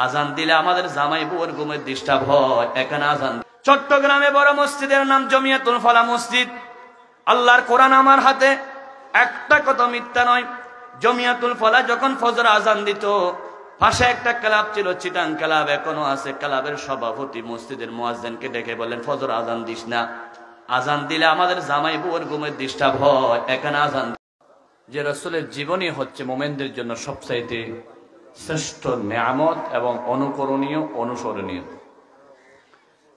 আজান দিলে আমাদের জামাই বউয়ের ঘুমের ডিস্টার্ব হয়, এখানে আজান। চট্টগ্রামে বড় মসজিদের নাম জমিয়াতুল ফালাহ মসজিদ। আল্লাহর কোরআন আমার হাতে, একটা কথা মিথ্যা নয়। জমিয়াতুল ফালাহ যখন ফজর আজান দিত, পাশে একটা ক্লাব ছিল, চিটাং ক্লাব, এখনো আছে। ক্লাবের সভাপতি মসজিদের মুয়াজ্জিনকে ডেকে বললেন, ফজর আজান দিস না, আজান দিলে আমাদের জামাই বউয়ের ঘুমের ডিস্টার্ব হয়, এখানে আজান। যে রাসূলের জীবনী হচ্ছে মুমিনদের জন্য সবচাইতে শ্রেষ্ঠ নিয়ামত এবং অনুকরণীয়, অনুসরণীয়।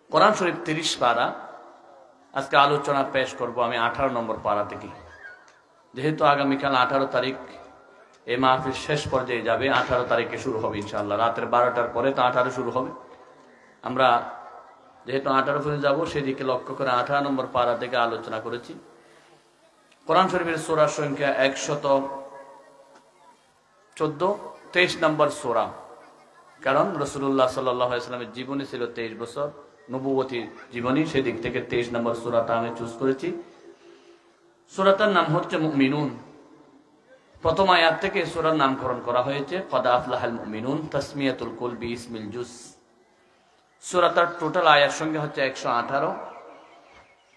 কোরআন শরীফ 30 পারা, আজকে আলোচনা পেশ করব আমি 18 নম্বর পারা থেকে। যেহেতু আগামীকাল 18 তারিখ এই মাহফিল শেষ পর্যায়ে যাবে, 18 তারিখে শুরু হবে ইনশাআল্লাহ, রাতের 12টার পরে তো 18 শুরু হবে। আমরা যেহেতু 18 পর্যন্ত যাবো, সেদিকে লক্ষ্য করে 18 নম্বর পারা থেকে আলোচনা করেছি। কোরআন শরীফের সূরার সংখ্যা 114, 23 নম্বর সূরা। কারণ রাসূলুল্লাহ সাল্লাল্লাহু আলাইহি ওয়াসাল্লামের জীবনী ছিল 23 বছর, নবুয়তী জীবনী, সেদিক থেকে 23 নম্বর সূরাটা আমি চুজ করেছি। সূরাটার নাম হচ্ছে মুমিনুন। প্রথম আয়াত থেকে সূরার নামকরণ করা হয়েছে কদ আফলাহাল মুমিনুন, তাসমিয়াতুল কুল বিইসমিল জুজ। সূরাটার টোটাল আয়াত সংখ্যা হচ্ছে 118।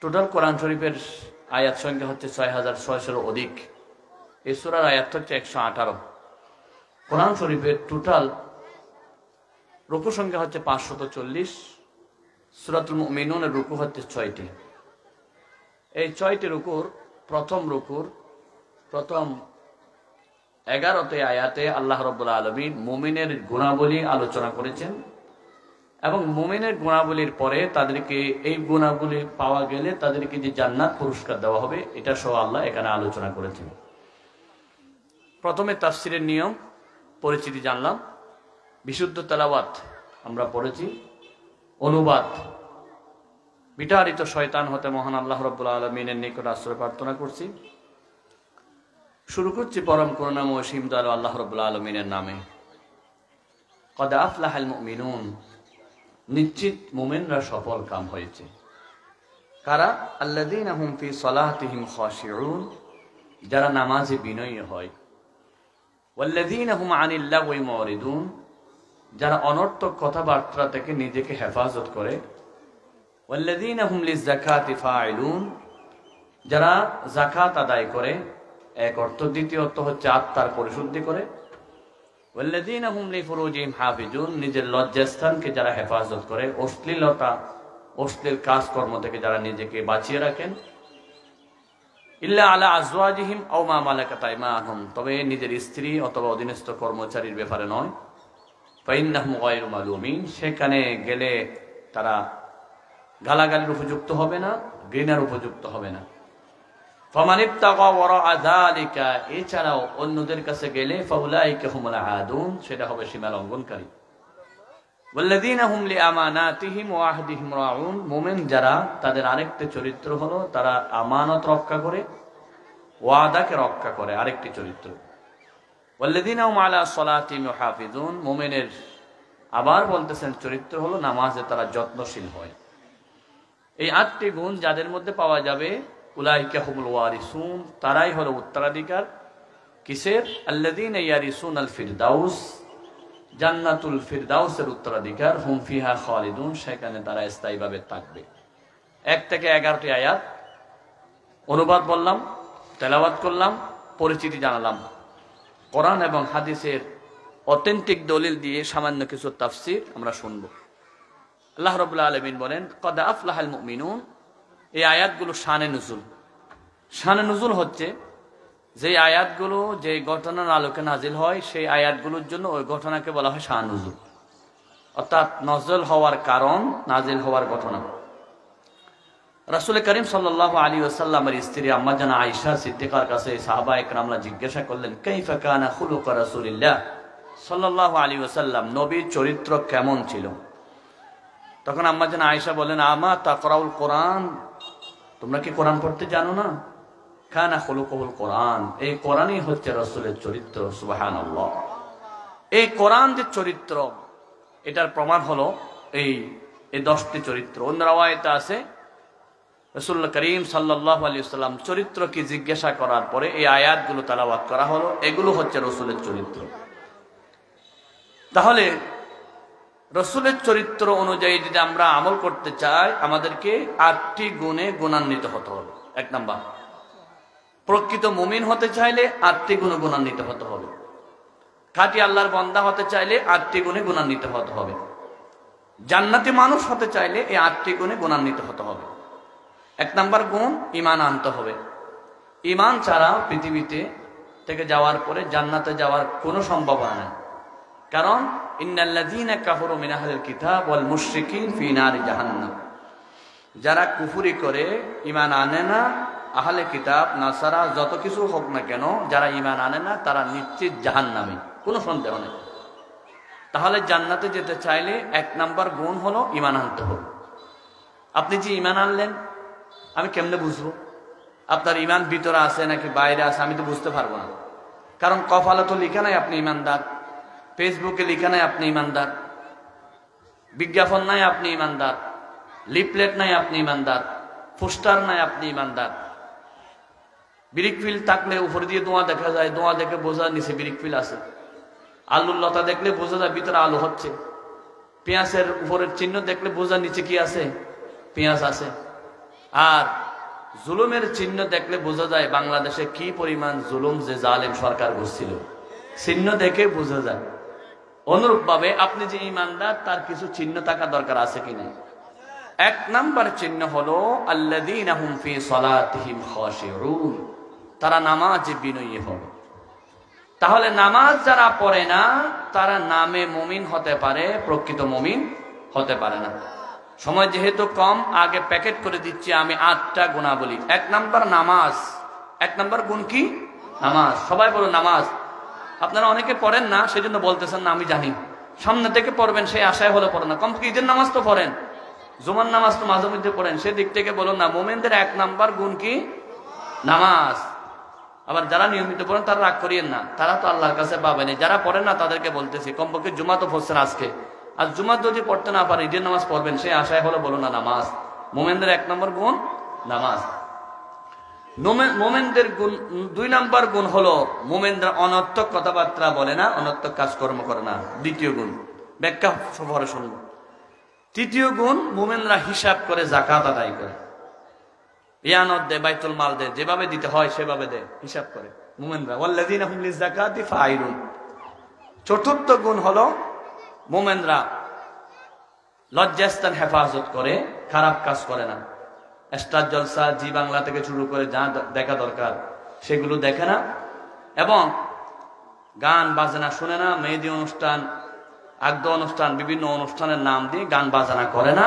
টোটাল কোরআন শরীফের আয়াত সংখ্যা হচ্ছে 6600 অধিক। এই সূরার আয়াত হচ্ছে 118। কোরআন শরীফের টোটাল রুকু সংখ্যা হচ্ছে 540। সূরাতুল মুমিনুনের রুকু হচ্ছে 6টি। এই 6টি রুকুর প্রথম 11তে আয়াতে আল্লাহ রাব্বুল আলামিন মুমিনের গুণাবলী আলোচনা করেছেন, এবং মুমিনের গুণাবলীর পরে তাদেরকে এই গুণাবলী পাওয়া গেলে তাদেরকে যে জান্নাত পুরস্কার দেওয়া হবে, এটা সহ আল্লাহ এখানে আলোচনা করেছেন। প্রথমে তাফসিরের নিয়ম পরিচিতি জানলাম, বিশুদ্ধ তেলাওয়াত আমরা পড়েছি, অনুবাদ বিতাড়িত শয়তান হতে মহান আল্লাহ রাব্বুল আলামিনের নিকট আশ্রয় প্রার্থনা করছি। শুরু করছি পরম করুণাময় অসীম দয়ালু আল্লাহ রাব্বুল আলামিনের নামে। কদ আফলাহাল মুমিনুন, নিশ্চিত মুমিনরা সফল কাম হয়েছে। কারা? আল্লাযীনা হুম ফি সালাতিহিম খাশিউন, যারা নামাজে বিনয়ী হয়। ওয়াল্লাযীনা হুম আনিল লাগওয়ি মুরিদুন, যারা অনর্থক কথাবার্তা থেকে নিজেকে হেফাজত করে। ওয়াল্লাযীনা হুম লিয-যাকাতি ফাইলুন, যারা যাকাত আদায় করে, এক অর্থ। দ্বিতীয় অর্থ হচ্ছে আত্মার পরিশুদ্ধি করে। ওয়াল্লাযীনা হুম লিফুরুজিহিম হাফিজুন, নিজের লজ্জাস্থানকে যারা হেফাজত করে, অশ্লীল কাজকর্ম থেকে যারা নিজেকে বাঁচিয়ে রাখেন। ইল্লা আলা আজওয়াজিহিম আও মা মালাকাত আইমানুহুম, তবে নিজের স্ত্রী অথবা অধীনস্থ কর্মচারীর ব্যাপারে নয়। ফাইন্নাহুম গায়রু মালুমিন, সেখানে গেলে তারা গালাগালির উপযুক্ত হবে না, ঘৃণার উপযুক্ত হবে না। ফামান ইবতাগা ওয়ারাআ যালিকা, এছাড়াও অন্যদের কাছে গেলে ফাউলাইকা হুমুল আদুন, সেটা হবে সীমা লঙ্ঘনকারী। ওয়াল্লাযীনা হুম লিআমানাতিহিম ওয়া আহদিহিম রাউন, মুমিন যারা, তাদের আরেকটি চরিত্র হলো তারা আমানত রক্ষা করে, ওয়াদাকে রক্ষা করে, আরেকটি চরিত্র। ওয়াল্লাযীনা হুম আলা সালাতিহিম ইউহাফিজুন, মুমিনের আবার বলতেছেন চরিত্র হলো নামাজে তারা যত্নশীল হয়। এই 8টি গুণ যাদের মধ্যে পাওয়া যাবে, উলাইকা হুমুল ওয়ারিসুন, তারাই হলো উত্তরাধিকার। কিসের? আল্লাযীনা ইয়ারিসুনাল ফিরদাউস, জান্নাতুল ফিরদাউসের উত্তরাধিকার। হুম ফিহা খালিদুন, সেখানে তারা স্থায়ীভাবে থাকবে। 1 থেকে 11টি আয়াত অনুবাদ বললাম, তেলাওয়াত করলাম, পরিচিতি জানালাম। কোরআন এবং হাদিসের অথেন্টিক দলিল দিয়ে সামান্য কিছু তাফসীর আমরা শুনব। আল্লাহ রাব্বুল আলামিন বলেন কদ আফলাহাল মুমিনুন। এই আয়াতগুলো শানে নুজুল। শানে নুজুল হচ্ছে যে আয়াতগুলো যে ঘটনার আলোকে নাজিল হয়, সেই আয়াতগুলোর জন্য ওই ঘটনাকে বলা হয় শান নুজুল, অর্থাৎ নজল হওয়ার কারণ, নাজিল হওয়ার ঘটনা। রাসূল করিম সাল্লাল্লাহু আলাইহি ওয়াসাল্লামের স্ত্রী আম্মা জানা আয়েশা সিদ্দিকার কাছে সাহাবা একরামরা জিজ্ঞাসা করলেন, কাইফা কানা খুলুক রাসূলিল্লাহ সাল্লাল্লাহু আলাইহি ওয়াসাল্লাম, নবীর চরিত্র কেমন ছিল? তখন আম্মা জানা আয়েশা বলেন, আমা তাকরাউল কোরআন, তোমরা কি কোরআন পড়তে জানো না? কানা খুলুকুল কোরআন, এই কোরআনই হচ্ছে রাসূলের চরিত্র। সুবহানাল্লাহ। এই কোরআন যে চরিত্র, এটার প্রমাণ হলো এই 10টি চরিত্র। অন্য রাওয়ায়াতে আছে রাসূল করিম সাল্লাল্লাহু আলাইহি ওয়াসাল্লাম চরিত্র কি জিজ্ঞাসা করার পরে এই আয়াতগুলো তেলাওয়াত করা হলো, এগুলো হচ্ছে রাসূলের চরিত্র। তাহলে রসুলের চরিত্র অনুযায়ী যদি আমরা আমল করতে চাই, আমাদেরকে 8টি গুণে গুণান্বিত হতে হবে। 1 নাম্বার, প্রকৃত মুমিন হতে চাইলে 8টি গুণে গুণান্বিত হতে হবে। খাঁটি আল্লাহর বান্দা হতে চাইলে 8টি গুণে গুণান্বিত হতে হবে। জান্নাতি মানুষ হতে চাইলে এই 8টি গুণে গুণান্বিত হতে হবে। 1 নাম্বার গুণ, ঈমান আনতে হবে। ঈমান ছাড়া পৃথিবীতে থেকে যাওয়ার পরে জান্নাতে যাওয়ার কোনো সম্ভাবনা নেই। কারণ ইন্নাল্লাযীনা কাফারু মিন আহলিল কিতাব ওয়াল মুশরিকিন ফি নারি জাহান্নাম, যারা কুফরি করে ঈমান আনে না, আহলে কিতাব নাসারা যত কিছু হোক না কেন, যারা ঈমান আনে না তারা নিশ্চিত জাহান্নামী, কোনো সন্দেহ নেই। তাহলে জান্নাতে যেতে চাইলে 1 নাম্বার গুণ হলো ঈমান আনতে হবে। আপনি যে ঈমান আনলেন, আমি কেমনে বুঝবো আপনার ঈমান ভিতরে আছে নাকি বাইরে আছে? আমি তো বুঝতে পারবো না, কারণ কপালে তো লেখা নাই আপনি ঈমানদার, ফেসবুকে লেখা নাই আপনি ঈমানদার, বিজ্ঞাপন নাই আপনি ঈমানদার, লিফলেট নাই আপনি ঈমানদার, পোস্টার নাই আপনি ঈমানদার। ব্রিক ফিল থাকলে উপর দিয়ে ধোঁয়া দেখা যায়, ধোঁয়া দেখে বোঝা নিচে ব্রিক ফিল আছে। আলুর লতা দেখলে বোঝা যায় ভিতরে আলু হচ্ছে। পেঁয়াজের উপরের চিহ্ন দেখলে বোঝা নিচে কি আছে, পেঁয়াজ আছে। আর জুলুমের চিহ্ন দেখলে বোঝা যায় বাংলাদেশে কি পরিমাণ জুলুম যে জালেম সরকার করছিল, চিহ্ন দেখে বোঝা যায়। অনুরূপ ভাবে আপনি যে ঈমানদার তার কিছু চিহ্ন থাকা দরকার আছে কিনা। 1 নাম্বার চিহ্ন হলো আল্লাযীনা হুম ফি সালাতিহিম খাশিউন, তারা নামাজে বিনয়ী হবে। তাহলে নামাজ যারা পড়ে না তারা নামে মুমিন হতে পারে, প্রকৃত মুমিন হতে পারে না। সময় যেহেতু কম, আগে প্যাকেট করে দিচ্ছি আমি 8টা গুণাবলী। 1 নাম্বার নামাজ। 1 নাম্বার গুণ কি? নামাজ। সবাই বলো নামাজ। আপনারা অনেকে পড়েন না, সেজন্য বলতেছেন না, আমি জানি। সামনে থেকে পড়বেন সেই আশায় হলে পড়েন না, কমপক্ষে ঈদের নামাজ তো পড়েন, জুমার নামাজ তো মাঝে মধ্যে পড়েন, সেদিক থেকে বলুন না। মুমিনদের 1 নাম্বার গুণ কি? নামাজ। আবার যারা নিয়মিত পড়েন তারা রাগ করিয়েন না, তারা তো আল্লাহর কাছে পাবেন। যারা পড়েন না তাদেরকে বলতেছি, কমপক্ষে জুমা তো পড়ছেন আজকে, আর জুমা যদি পড়তে না পারেন ঈদের নামাজ পড়বেন সেই আশায় হলে বলুন না নামাজ। মুমিনদের 1 নম্বর গুণ নামাজ। মুমিনদের গুণ 2 নম্বর গুণ হলো মুমিনরা অনর্থক কথাবার্তা বলে না, অনর্থক কাজকর্ম করে না। 2য় গুণ ব্যাখ্যা সফরে শুনব। 3য় গুণ মুমিনরা হিসাব করে যাকাত আদায় করে, ইয়ানত দেয়, বাইতুল মাল দেয়, যেভাবে দিতে হয় সেভাবে দেয়, হিসাব করে মুমিনরা। ওয়াল্লাযীনা হুম লিযাকাতি ফাইলুন। 4র্থ গুণ হলো মুমিনরা লজ্জাস্থান হেফাজত করে, খারাপ কাজ করে না। স্টার জলসা, জি বাংলা থেকে শুরু করে যা দেখা দরকার সেগুলো দেখে না, এবং গান বাজনা শুনে না, মেহেদি অনুষ্ঠান, আগ্ধ অনুষ্ঠান, বিভিন্ন অনুষ্ঠানের নাম দিয়ে গান বাজনা করে না।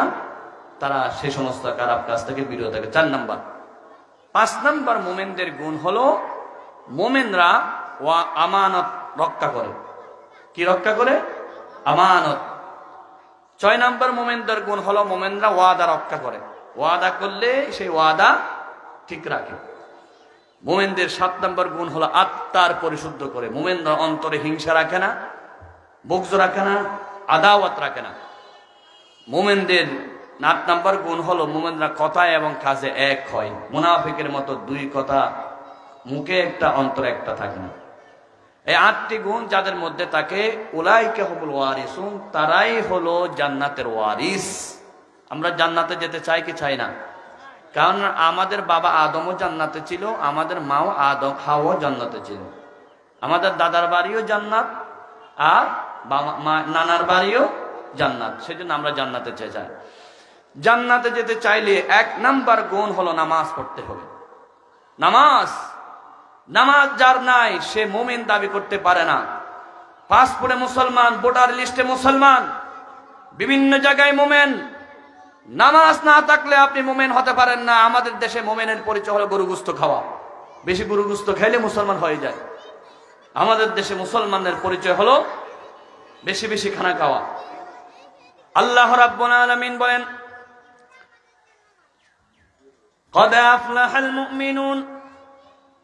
তারা সে সমস্ত খারাপ কাজ থেকে বিরত থাকে। 4 নম্বর। 5 নম্বর মুমিনদের গুণ হলো মুমিনরা আমানত রক্ষা করে। কি রক্ষা করে? আমানত। 6 নম্বর মুমিনদের গুণ হলো মুমিনরা ওয়াদা রক্ষা করে, ওয়াদা করলে সেই ওয়াদা ঠিক রাখে। মুমিনদের 7 নম্বর গুণ হলো আত্মার পরিশুদ্ধ করে। মুমিনরা অন্তরে হিংসা রাখে না, বুগজ রাখে না, আদাওয়াত রাখে না। মুমিনদের 8 নম্বর গুণ হলো মুমিনরা কথায় এবং কাজে এক হয়। মুনাফিকের মতো 2 কথা, মুখে একটা অন্তরে একটা থাকে না। এই 8টি গুণ যাদের মধ্যে থাকে, উলাইকা হুমুল ওয়ারিসুন, তারাই হলো জান্নাতের ওয়ারিস। আমরা জান্নাতে যেতে চাই কি চাই না? কারণ আমাদের বাবা আদমও জান্নাতে ছিল, আমাদের মাও আদম হাওয়াও জান্নাতে ছিল, আমাদের দাদার বাড়িও জান্নাত, আর নানার বাড়িও জান্নাত। সেজন্য আমরা জান্নাতে চাই। জান্নাতে যেতে চাইলে 1 নাম্বার গুণ হলো নামাজ পড়তে হবে। নামাজ যার নাই সে মুমিন দাবি করতে পারে না। পাসপোর্টে মুসলমান, ভোটার লিস্টে মুসলমান, বিভিন্ন জায়গায় মুমিন। নামাজ না থাকলে আপনি মুমিন হতে পারেন না। আমাদের দেশে মুমিনের পরিচয় হলো গরু গোশত খাওয়া। বেশি গরু গোশত খাইলে মুসলমান হয়ে যায়। আমাদের দেশে মুসলমানের পরিচয় হলো বেশি বেশি খানা খাওয়া। আল্লাহ রাব্বুল আলামিন বলেন, قد أفلح المؤمنون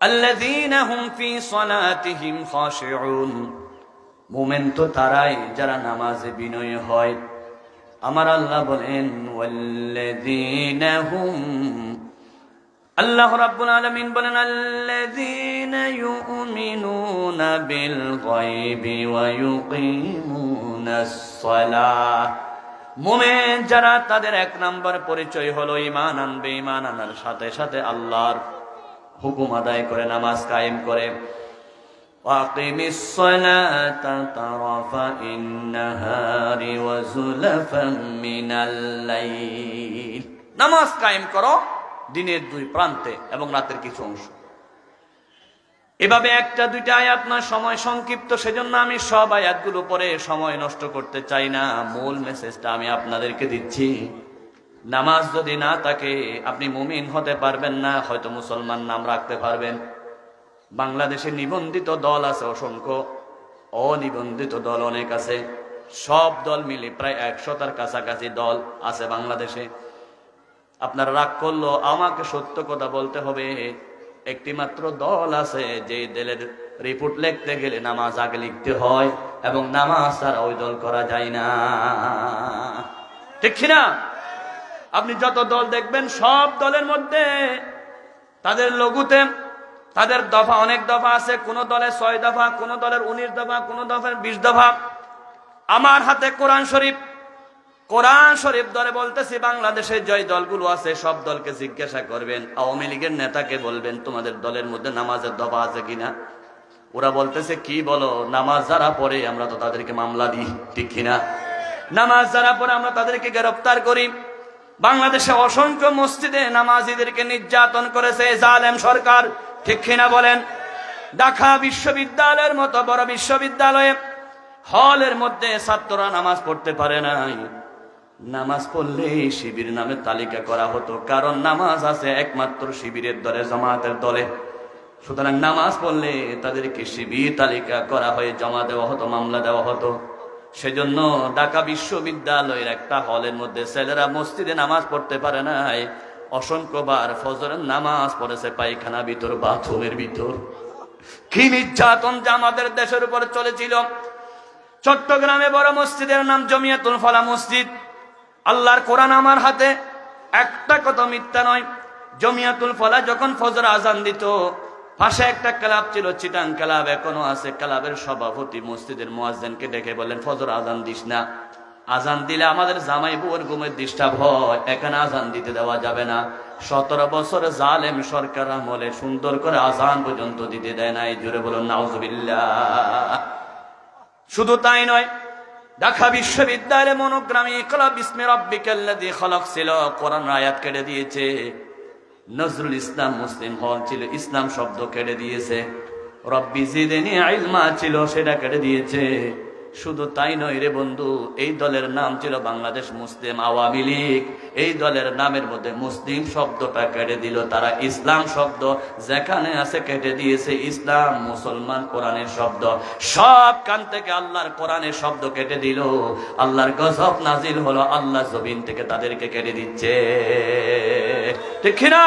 الذين هم في صلاتهم خاشعون। মুমিন তো তারাই যারা নামাজে বিনয়ী হয়। আমার আল্লাহ বলেন ওয়াল্লাযীনা হুম, আল্লাহ রাব্বুল আলামিন বলেন আল্লাযীনা ইউমিনুনা বিল গায়বি ওয়া ইউকিমুন ইউকিমুনাস সালাহ। মুমিন যারা তাদের এক নাম্বার পরিচয় হলো ঈমান আনবে, ঈমান আনার সাথে সাথে আল্লাহর হুকুম আদায় করে নামাজ কায়েম করে। ওয়াকিমিস সালাতা তারাফাইন নাহারি ওয়া যুলাফাম মিনাল লাইল। নামাজ কায়েম করো দিনের দুই প্রান্তে এবং রাতের কিছু অংশ। এভাবে একটা দুইটা আয়াত নয়, সময় সংক্ষিপ্ত, সেজন্য আমি সব আয়াতগুলো পরে সময় নষ্ট করতে চাই না। মূল মেসেজটা আমি আপনাদেরকে দিচ্ছি। নামাজ যদি না থাকে আপনি মুমিন হতে পারবেন না, হয়তো মুসলমান নাম রাখতে পারবেন। বাংলাদেশে নিবন্ধিত দল আছে অসংখ্য, অনিবন্ধিত দল অনেক আছে। সব দল মিলে প্রায় 100টার কাছাকাছি দল আছে বাংলাদেশে। আপনারা রাগ করলো, আমাকে সত্য কথা বলতে হবে। একটি মাত্র দল আছে যে দলের রিপোর্ট লিখতে গেলে নামাজ আগে লিখতে হয় এবং নামাজ ছাড়া ওই দল করা যায় না, ঠিক না? আপনি যত দল দেখবেন সব দলের মধ্যে তাদের লঘুতে তাদের দফা অনেক দফা আছে। কোন দলের 6 দফা, কোন দলের 19 দফা, কোন দলের 20 দফা। আমার হাতে কোরআন শরীফ ধরে বলতেছি, বাংলাদেশের যে দলগুলো আছে সব দলকে জিজ্ঞাসা করবেন, আওয়ামী লীগের নেতাকে বলবেন তোমাদের দলের মধ্যে নামাজের দফা আছে কিনা। ওরা বলতেছে কি বলো, নামাজ যারা পড়ে আমরা তো তাদেরকে মামলা দিই, ঠিক কিনা? নামাজ যারা পড়ে আমরা তাদেরকে গ্রেফতার করি। বাংলাদেশে অসংখ্য মসজিদে নামাজীদেরকে নির্যাতন করেছে জালেম সরকার, ঠিক কিনা বলেন? ঢাকা বিশ্ববিদ্যালয়ের মতো বড় বিশ্ববিদ্যালয়ে হলের মধ্যে ছাত্ররা নামাজ পড়তে পারে নাই। নামাজ পড়লে শিবির নামে তালিকা করা হতো, কারণ নামাজ আছে একমাত্র শিবিরের দলে, জামাতের দলে। সুতরাং নামাজ পড়লে তাদেরকে শিবির তালিকা করা হয়ে জমা দেওয়া হতো, মামলা দেওয়া হতো। সেজন্য ঢাকা বিশ্ববিদ্যালয়ের একটা হলের মধ্যে ছেলেরা মসজিদে নামাজ পড়তে পারে নাই। অসংখ্যবার ফজরের নামাজ পড়েছে পায়খানা ভিতর, বাথরুমের ভিতর। কি নির্যাতন যে আমাদের দেশের উপর চলেছিল। চট্টগ্রামে বড় মসজিদের নাম জমিয়াতুল ফালাহ মসজিদ। আল্লাহর কোরআন আমার হাতে, একটা কথা মিথ্যা নয়। জমিয়াতুল ফালাহ যখন ফজর আজান দিত, পাশে একটা ক্লাব ছিল, চিটাং ক্লাব, এখনো আছে। ক্লাবের সভাপতি মসজিদের মুয়াজ্জিনকে ডেকে বললেন ফজর আজান দিস না, আজান দিলে আমাদের জামাই বউয়ের ঘুমের ডিস্টার্ব হয়, এখানে আজান দিতে দেওয়া যাবে না। 17 বছর জালেম সরকার আমলে সুন্দর করে আজান পর্যন্ত দিতে দেয় না। এই জোরে বলুন নাউজুবিল্লাহ। শুধু তাই নয়, ঢাকা বিশ্ববিদ্যালয়ে মনোগ্রামে ইকরা বিসমি রাব্বিকাল্লাযী খলাক ছিল, কোরআন আয়াত কেটে দিয়েছে। নজরুল ইসলাম মুসলিম হল ছিল, ইসলাম শব্দ কেটে দিয়েছে। রব্বি জিদনি ইলমা ছিল, সেটা কেটে দিয়েছে। শুধু তাই নয় রে বন্ধু, এই দলের নাম ছিল বাংলাদেশ মুসলিম আওয়ামী লীগ। এই দলের নামের মধ্যে মুসলিম শব্দটা কেটে দিল তারা, ইসলাম শব্দ যেখানে আছে কেটে দিয়েছে ইসলাম, মুসলমান কোরআনের শব্দ। সব কান থেকে আল্লাহর কোরআনের শব্দ কেটে দিল। আল্লাহর গজব নাজিল হলো, আল্লাহ জমিন থেকে তাদেরকে কেটে দিচ্ছে, ঠিক না?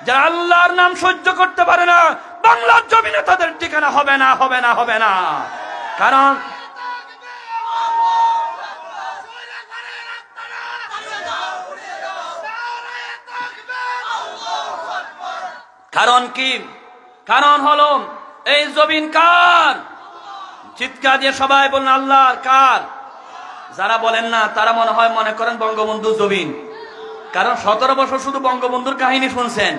যারা আল্লাহর নাম সহ্য করতে পারে না, বাংলার জমিনে তাদের ঠিকানা হবে না, হবে না, হবে না। কারণ কি? কারণ হলো এই জমিন কার? চিৎকার দিয়ে সবাই বলেন আল্লাহর। কার? যারা বলেন না তারা মনে করেন বঙ্গবন্ধু জমিন। কারণ 17 বছর শুধু বঙ্গবন্ধুর কাহিনী শুনছেন।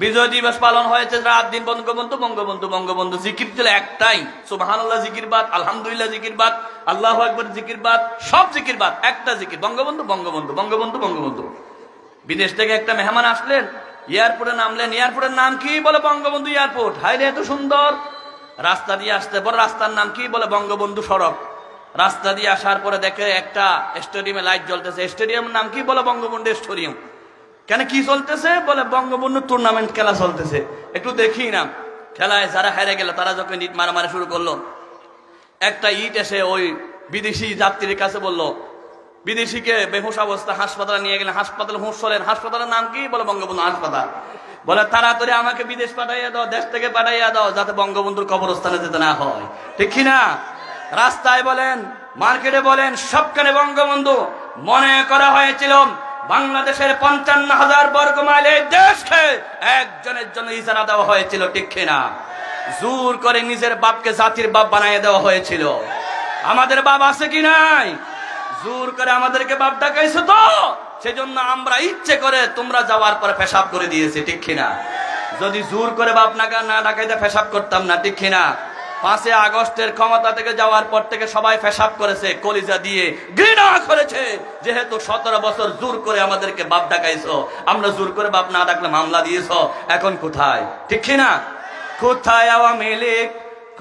বিজয় দিবস পালন হয়েছে, রাত দিন বঙ্গবন্ধু বঙ্গবন্ধু বঙ্গবন্ধু। জিকির ছিল একটাই, সুবহানাল্লাহ জিকির বাদ, আলহামদুলিল্লাহ জিকির বাদ, আল্লাহু আকবার জিকির বাদ, সব জিকির বাদ, একটা জিকির বঙ্গবন্ধু বঙ্গবন্ধু বঙ্গবন্ধু বঙ্গবন্ধু। বিদেশ থেকে একটা মেহমান আসলেন, এয়ারপোর্টে নামলেন, এয়ারপোর্টের নাম কি? বলে বঙ্গবন্ধু এয়ারপোর্ট। হায় রে, এত সুন্দর রাস্তা দিয়ে আসতে পর রাস্তার নাম কি? বলে বঙ্গবন্ধু সড়ক। রাস্তা দিয়ে আসার পরে দেখে একটা স্টেডিয়ামে লাইট জ্বলতেছে, স্টেডিয়ামের নাম কি? বলে বঙ্গবন্ধু স্টেডিয়াম। কেন, কি চলতেছে? বলে বঙ্গবন্ধু টুর্নামেন্ট খেলা চলতেছে, একটু দেখি না। খেলায় যারা হেরে গেল তারা যখন ইট মারামারি শুরু করলো, একটা ইট এসে ওই বিদেশি যাত্রীর কাছে বলল, বিদেশিকে বেহুশ অবস্থা হাসপাতালে নিয়ে গেলেন, হাসপাতালে হুঁশ হলেন। হাসপাতালের নাম কি? বলে বঙ্গবন্ধু হাসপাতাল। বলে তাড়াতাড়ি আমাকে বিদেশ পাঠাইয়া দাও, দেশ থেকে পাঠাইয়া দাও, যাতে বঙ্গবন্ধুর কবরস্থানে যেতে না হয়, ঠিক কিনা? রাস্তায় বলেন, মার্কেটে বলেন, সবখানে বঙ্গবন্ধু। মনে করা হয়েছিল বাংলাদেশের 55,000 বর্গ মাইল এই দেশকে একজনের জন্য ইজারা দেওয়া হয়েছিল, ঠিক কিনা? জোর করে নিজের বাপকে জাতির বাপ বানিয়ে দেওয়া হয়েছিল। আমাদের বাপ আছে কি নাই? জোর করে আমাদেরকে বাপ ডাকাইছো তো, সেজন্য আমরা ইচ্ছে করে তোমরা যাওয়ার পরে পেশাব করে দিয়েছি, ঠিক কিনা? যদি জোর করে বাপ না ডাকাইতে পেশাব করতাম না, ঠিক কিনা? 5 আগস্টের ক্ষমতা থেকে যাওয়ার পর থেকে সবাই পেশাব করেছে, কলিজা দিয়ে ঘৃণা করেছে, যেহেতু 17 বছর জোর করে আমাদেরকে বাপ ডাকাইছো। আমরা জোর করে বাপ না ডাকলে মামলা দিয়েছো, এখন কোথায়, ঠিক কিনা? কোথায় আওয়ামী লীগ,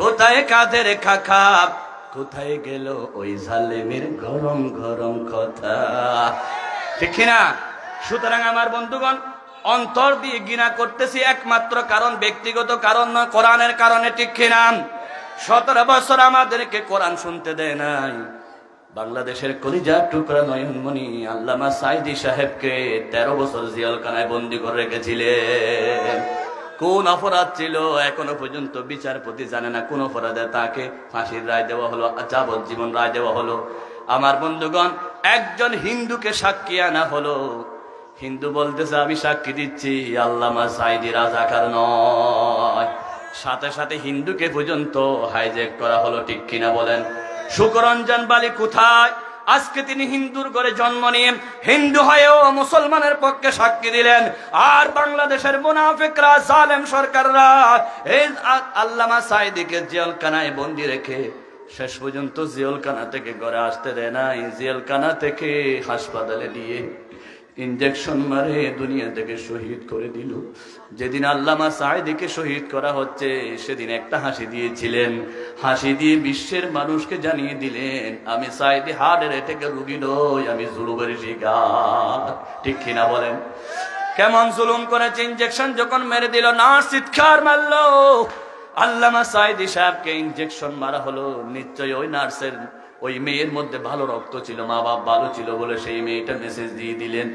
কোথায় কাদের খাখাপ, কোথায় গেল ওই জালেমের গরম গরম কথা, ঠিক কিনা? সুতরাং আমার বন্ধুগণ, অন্তর দিয়ে ঘৃণা করতেছি একমাত্র কারণ ব্যক্তিগত কারণ নয়, কোরআনের কারণে, ঠিক কিনা? 17 বছর আমাদেরকে কোরআন শুনতে দেয় নাই। বাংলাদেশের কলিজার টুকরা নয়নমণি আল্লামা সাঈদী সাহেবকে 13 বছর জেলখানায় বন্দী করে রেখেছিলেন। কোন অপরাধ ছিল এখনো পর্যন্ত বিচারপতি জানে না। কোন অপরাধে তাকে ফাঁসির রায় দেওয়া হলো, যাবজ্জীবন রায় দেওয়া হলো। আমার বন্ধুগণ, একজন হিন্দুকে সাক্ষী আনা হলো। হিন্দু বলতেছে আমি সাক্ষী দিচ্ছি আল্লামা সাঈদী রাজাকার নয়। সাথে সাথে হিন্দুকে পর্যন্ত হাইজ্যাক করা হলো, ঠিক কিনা বলেন? সুকরঞ্জন বালি কোথায়? আজকে তিনি হিন্দুর ঘরে জন্ম নিয়ে হিন্দু হয়েও মুসলমানের পক্ষে সাক্ষী দিলেন। আর বাংলাদেশের মুনাফিকরা, জালেম সরকাররা এই আল্লামা সাঈদীকে জেলখানায় বন্দী রেখে শেষ পর্যন্ত জেলখানা থেকে ঘরে আসতে দেয় নাই। জেলখানা থেকে হাসপাতালে দিয়ে ইনজেকশন মারে দুনিয়া থেকে শহীদ করে দিল। যেদিন আল্লামা সাঈদীকে শহীদ করা হচ্ছে সেদিন একটা হাসি দিয়েছিলেন। হাসি দিয়ে বিশ্বের মানুষকে জানিয়ে দিলেন আমি সাঈদী হার্টের অ্যাটাকে রোগী নই, আমি জুলুমের শিকার, ঠিক কিনা বলেন? কেমন জুলুম করেছে! ইনজেকশন যখন মেরে দিল, নার্স চিৎকার মারলো। আল্লামা সাঈদী সাহেবকে ইনজেকশন মারা হলো। নিশ্চয়ই ওই নার্সের, ওই মেয়ের মধ্যে ভালো রক্ত ছিল, মা বাপ ভালো ছিল বলে সেই মেয়েটা মেসেজ দিয়ে দিলেন।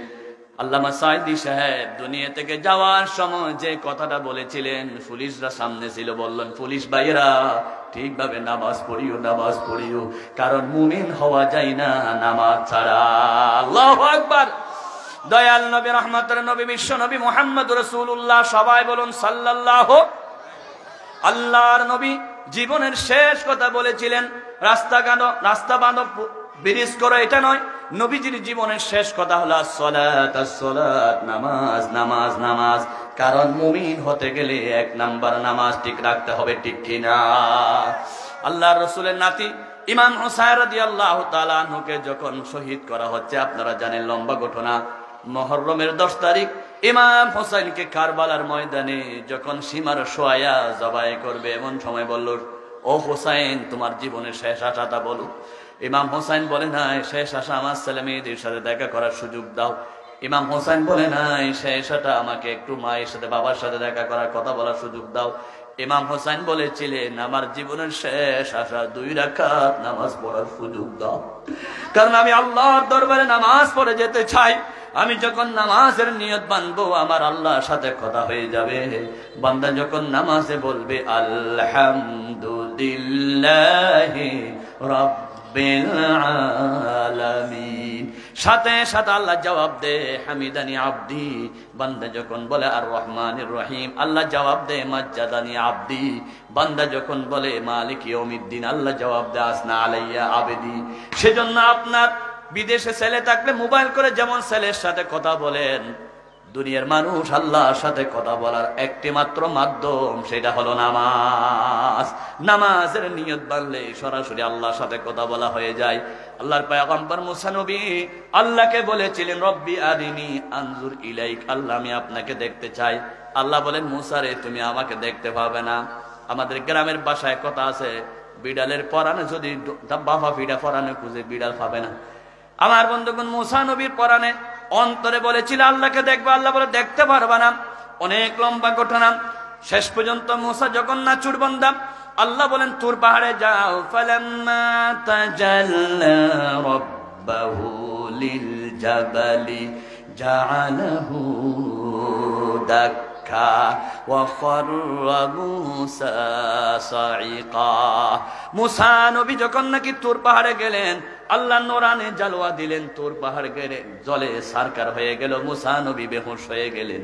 আল্লামা সাঈদী সাহেব দুনিয়া থেকে যাওয়ার সময় যে কথাটা বলেছিলেন, পুলিশরা সামনে ছিল, বললেন পুলিশ ভাইয়েরা ঠিকভাবে নামাজ পড়িও, নামাজ পড়িও, কারণ মুমিন হওয়া যায় না নামাজ ছাড়া। আল্লাহু আকবার। দয়াল নবী, রহমতের নবী, বিশ্ব নবী মুহাম্মদ রাসূলুল্লাহ, সবাই বলুন সাল্লাল্লাহু। আল্লাহর নবী জীবনের শেষ কথা বলেছিলেন রাস্তা বাঁধো, ব্রিজ করো, এটা নয়। নবীজির জীবনের শেষ কথা হলো আসসালাত, আসসালাত, নামাজ, নামাজ, নামাজ। কারণ মুমিন হতে গেলে 1 নাম্বার নামাজ ঠিক রাখতে হবে, ঠিক কিনা? আল্লাহর রাসূলের নাতি ইমাম হুসাইন রাদিয়াল্লাহু তাআলা আনহুকে যখন শহীদ করা হচ্ছে, আপনারা জানেন লম্বা ঘটনা। মুহররমের 10 তারিখ ইমাম হুসাইনকে কারবালার ময়দানে যখন সীমার শোয়া জবাই করবে, এমন সময় বলল, ও হুসাইন, তোমার জীবনের শেষ আশাটা বলো। ইমাম হুসাইন বলে নাই শেষ আশা আমার ছেলে মেয়েদের সাথে দেখা করার সুযোগ দাও। ইমাম হুসাইন বলে নাই শেষ আশা আমাকে একটু মায়ের সাথে, বাবার সাথে দেখা করার, কথা বলার সুযোগ দাও। ইমাম হুসাইন বলেছিলেন আমার জীবনের শেষ আশা 2 রাকাত নামাজ পড়ার সুযোগ দাও, কারণ আমি আল্লাহর দরবারে নামাজ পড়ে যেতে চাই। আমি যখন নামাজের নিয়ত বাঁধবো আমার আল্লাহর সাথে কথা হয়ে যাবে। বান্দা যখন নামাজে বলবে আলহামদুলিল্লাহি রাব্বিল আলামিন, সাথে সাথে আল্লাহ জবাব দে হামিদানি আব্দি। বান্দা যখন বলে আর রহমানির রহিম, আল্লাহ জবাব দে মাজ্জাদানি আব্দি। বান্দা যখন বলে মালিক ইয়াউমিদ্দিন, আল্লাহ জবাব দে আসনা আলাইয়া আবেদি। সেজন্য আপনার বিদেশে ছেলে থাকলে মোবাইল করে যেমন ছেলের সাথে কথা বলেন, দুনিয়ার মানুষ আল্লাহর সাথে কথা বলার একটি মাত্র মাধ্যম, সেটা হলো নামাজ। নামাজের নিয়ত বাঁধলে সরাসরি আল্লাহর সাথে কথা বলা হয়ে যায়। আল্লাহর পয়গম্বর মুসা নবী আল্লাহকে বলেছিলেন রব্বি আরিনি আনজুর ইলাইক, আল্লাহ আমি আপনাকে দেখতে চাই। আল্লাহ বলেন মুসা রে, তুমি আমাকে দেখতে পাবে না। আমাদের গ্রামের ভাষায় কথা আছে, বিড়ালের পরানে যদি বাবা বিড়া পরানে খুঁজে বিড়াল পাবে না। আমার বন্ধুগণ, মুসা নবীর পরানে অন্তরে বলেছিল আল্লাহকে দেখবে, আল্লাহ বলে দেখতে পারবা না। অনেক লম্বা ঘটনা। শেষ পর্যন্ত মুসা যখন নাচুর বান্দা, আল্লাহ বলেন তুর পাহাড়ে যাও। ফালাম্মা তাজাল্লা রাব্বাহু লিল জাবালি জাআলাহু দাক্কা ওয়া খাররা মুসা সাইকা। মুসা নবী যখন নাকি তুর পাহাড়ে গেলেন, আল্লাহ নোরানে জালওয়া দিলেন, তুর পাহাড় গেলে জলে সারকার হয়ে গেল, মুসা নবী বেহুশ হয়ে গেলেন।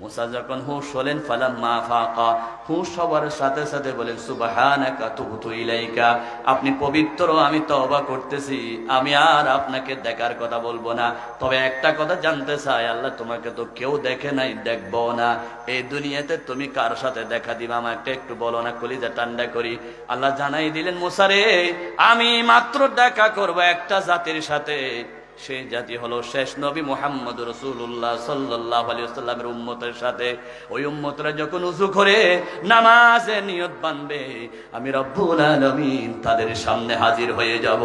মুসা যখন হুঁশ হলেন ফালাম্মা ফাকা, হুঁশ হওয়ার সাথে সাথে বলেন সুবহানাকা তুবতু ইলাইকা, আপনি পবিত্র, আমি তওবা করতেছি, আমি আর আপনাকে দেখার কথা বলবো না। তবে একটা কথা জানতে চাই, আল্লাহ তোমাকে তো কেউ দেখে নাই, দেখবো না, এই দুনিয়াতে তুমি কার সাথে দেখা দিবা আমাকে একটু বলো না, কলিজা ঠান্ডা করি। আল্লাহ জানাই দিলেন মুসা রে, আমি মাত্র দেখা করব একটা জাতির সাথে, সেই জাতি হলো শেষ নবী মুহাম্মদ রাসূলুল্লাহ সাল্লাল্লাহু আলাইহি ওয়াসাল্লামের উম্মতের সাথে। ওই উম্মতরা যখন উযু করে নামাজে নিয়ত বাঁধবে, আমি রব্বুল আলামিন তাদের সামনে হাজির হয়ে যাব।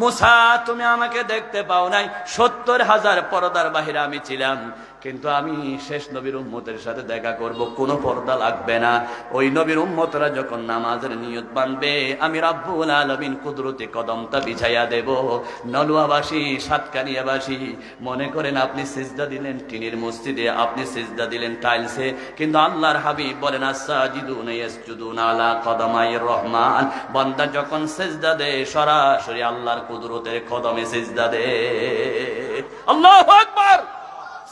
মুসা তুমি আমাকে দেখতে পাও নাই, ৭০,০০০ পর্দার বাহিরে আমি ছিলাম, কিন্তু আমি শেষ নবীর উম্মতের সাথে দেখা করব, কোনো পর্দা লাগবে না। ওই নবীর উম্মতরা যখন নামাজের নিয়ত বাঁধবে, আমি রব্বুল আলামিন কুদরতি কদমটা বিছাইয়া দেব। নলুয়াবাসী, সাতকানিয়াবাসী, মনে করেন আপনি সিজদা দিলেন টিনের মসজিদে, আপনি সিজদা দিলেন টাইলসে, কিন্তু আল্লাহর হাবিব বলেন আস-সাজিদুনা ইয়াসজুদুনা আলা কদমাইর রহমান, বান্দা যখন সিজদা দেয় সরাসরি আল্লাহর কুদরতের কদমে সিজদা দেয়। আল্লাহু আকবার।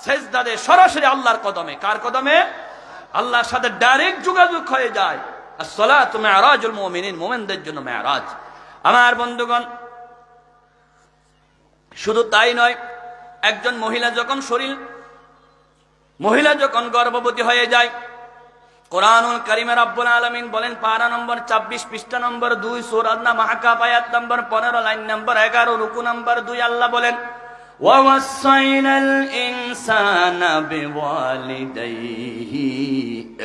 সেজদা দে সরাসরি আল্লাহর কদমে। কার কদমে? আল্লাহর সাথে ডাইরেক্ট যোগাযোগ হয়ে যায়। as-সালাতু মি'রাজুল মুমিনিন, মুমিনদের জন্য মেরাজ। আমার বন্ধুগণ, শুধু তাই নয়, একজন মহিলা যখন গর্ভবতী হয়ে যায়, কোরআনুল কারীমে রব্বুল আলামিন বলেন, পারা নম্বর ২৪, পৃষ্ঠা নম্বর ২, সূরা আন-নাম, আহকাফ, আয়াত নম্বর ১৫, লাইন নম্বর ১১, রুকু নম্বর ২, আল্লাহ বলেন وَوَصَّيْنَا الْإِنسَانَ بِوَالِدَيْهِ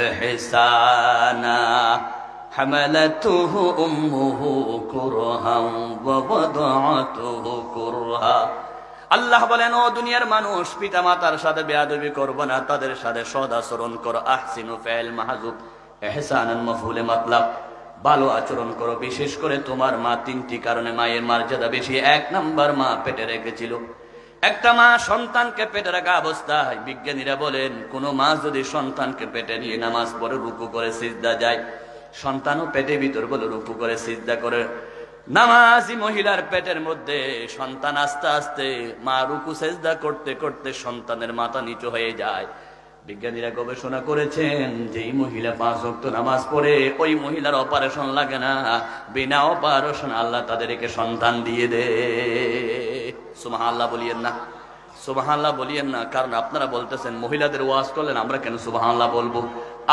إِحْسَانًا حَمَلَتْهُ أُمُّهُ كُرْهًا وَوَضَعَتْهُ كُرْهًا। আল্লাহ বলেন, ও দুনিয়ার মানুষ, পিতা মাতার সাথে বেয়াদবি করবে না, তাদের সাথে সদ আচরণ করো। আহসিনু ফাইল মাহজুব, ইহসানান মাফউলে মাতলাব, ভালো আচরণ করো। বিশেষ করে তোমার মা ৩টি কারণে মায়ের মর্যাদা বেশি। ১ নাম্বার, মা পেটে রেখেছিল। একটা মা সন্তানকে পেটে রাখা অবস্থায়, বিজ্ঞানীরা বলেন, কোন মা যদি সন্তানকে পেটে নিয়ে নামাজ পড়ে, রুকু করে সিজদা যায়, সন্তানও পেটে ভিতর বলে রুকু করে সিজদা করে, নামাজি মহিলার পেটের মধ্যে সন্তান আস্তে আস্তে মা রুকু সিজদা করতে করতে সন্তানের মাথা নিচু হয়ে যায়। বিজ্ঞানীরা গবেষণা করেছেন, যেই মহিলা ৫ ওয়াক্ত নামাজ পড়ে, ওই মহিলার অপারেশন লাগে না, বিনা অপারেশন আল্লাহ তাদেরকে সন্তান দিয়ে দেয়। সুবহানাল্লাহ বলিয়েন না, সুবহানাল্লাহ বলিয়েন না। কারণ আপনারা বলতেছেন মহিলাদের ওয়াজ করলেন, আমরা কেন সুবহানাল্লাহ বলবো?